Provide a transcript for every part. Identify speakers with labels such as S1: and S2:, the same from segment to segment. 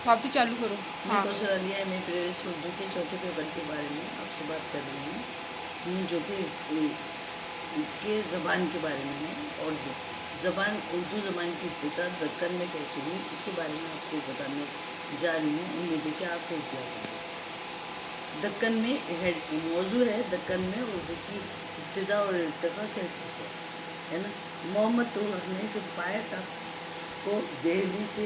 S1: वापस चालू करो।
S2: मैं
S1: हाँ
S2: कौशल अलिया में प्रेस उर्दू के चौथे पेपर के बारे में आपसे बात कर रही हूँ, जो कि के ज़बान के बारे में है। और ज़बान उर्दू ज़बान की इब्तिदा दक्कन में कैसे हुई, इसके बारे में आपको बताने जा रही हूँ। उम्मीद है कि आप कैसे आएंगे। दक्कन में मौजू है, दक्कन में उर्दू की इब्तिदा और इर्तिका कैसे हुआ, है ना। मोहम्मद तुगलक ने जब पाया तख्त को दिल्ली से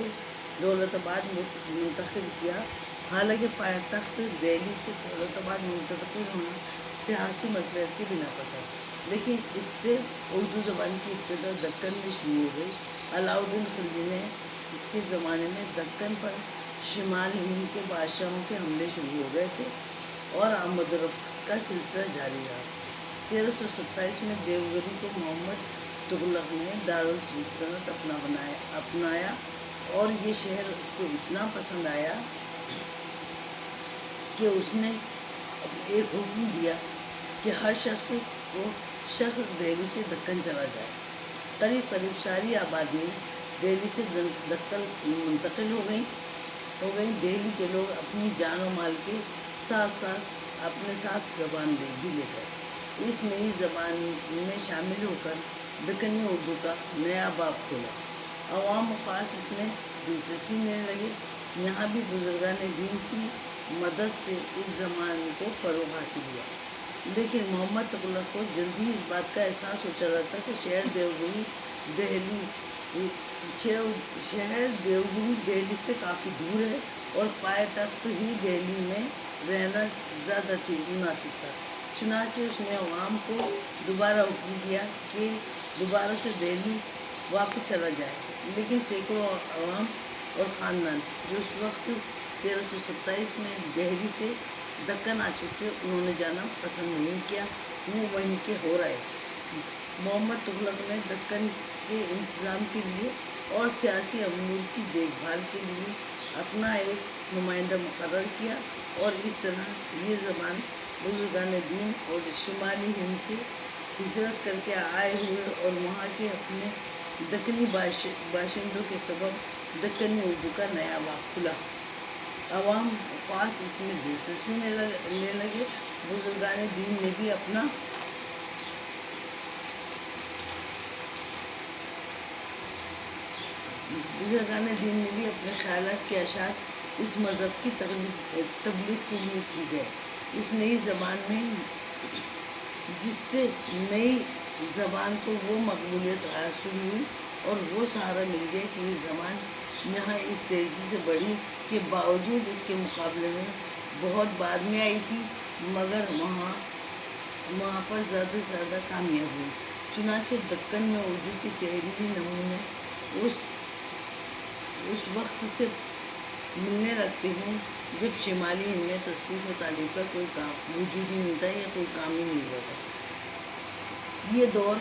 S2: दौलताबाद मुंतकिल किया। हालांकि पायतख्त दिल्ली से दौलताबाद मुंतकिल होना सियासी मसलहत की बिना पर था, लेकिन इससे उर्दू ज़बान की इब्तिदा दक्कन में शुरू हो गई। अलाउद्दीन खिलजी ने के ज़माने में दक्कन पर शिमाल हिंद के बादशाहों के हमले शुरू हो गए थे और आमद रफ्त का सिलसिला जारी रहा। 1327 में देवगिरी को मोहम्मद तुगलक ने दारुल सल्तनत अपनाया और ये शहर उसको इतना पसंद आया कि उसने एक हुक्म दिया कि हर शख्स दिल्ली से दक्कन चला जाए। करीब करीब सारी आबादी दिल्ली से दक्कन मुंतकिल हो गई। दिल्ली के लोग अपनी जान और माल के साथ साथ अपने साथ ज़बान भी ले गए। इस नई ज़बान में शामिल होकर दक्कनी उर्दू का नया बाब खोला। अवाम ख़ास इसमें दिलचस्पी लेने लगे। यहाँ भी बुजुर्गान दीन की मदद से इस ज़बान को फ़रोग़ हासिल हुआ, लेकिन मोहम्मद तुगलक को जल्दी इस बात का एहसास हो चला था कि शहर देवगिरी दिल्ली से काफ़ी दूर है और पायतख्त ही दिल्ली में रहना ज़्यादा मुनासिब था। चुनांचे उसने अवाम को दोबारा हुक्म दिया कि दोबारा से दिल्ली वापस चला जाए, लेकिन सैकड़ों अवाम और ख़ानदान जो उस वक्त 1327 में दिल्ली से दक्कन आ चुके, उन्होंने जाना पसंद नहीं किया, वो वहीं के हो रहे। मोहम्मद तुगलक ने दक्कन के इंतज़ाम के लिए और सियासी अमूर की देखभाल के लिए अपना एक नुमाइंदा मुकर्रर किया और इस तरह ये ज़बान बुजुर्गान दीन और शुमाली हिंद के हिजरत करके आए हुए और वहाँ के अपने दक्कनी बाशिंदों के सबब दक्कनी उर्दू का नया बाब खुला। अवाम पास इसमें दिलचस्पी लेने लगे। बुजुर्गान दीन ने भी अपने ख्यालात के अशार इस मज़हब की तबलीग के लिए की गए। इस नई ज़बान में जिससे नई ज़बान को वो मकबूलियत हासिल हुई और वो सहारा मिल गया कि ये ज़बान यहाँ इस तेज़ी से बढ़ी के बावजूद इसके मुकाबले में बहुत बाद में आई थी, मगर वहाँ पर ज़्यादा से ज़्यादा कामयाब हुई। चुनांचे दक्कन में उर्दू के तहरीरी नमूने उस वक्त से मिलने लगते हैं जब शिमाली हिंद में तसरीफ़ और तालीम का कोई काम वजूद ही नहीं था या कोई काम ही नहीं होता। ये दौर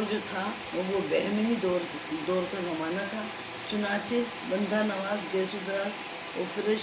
S2: जो था वो बहमीनी दौर का ज़माना था। चुनांचे बंदा नवाज, गैसुद्रास और फिरोज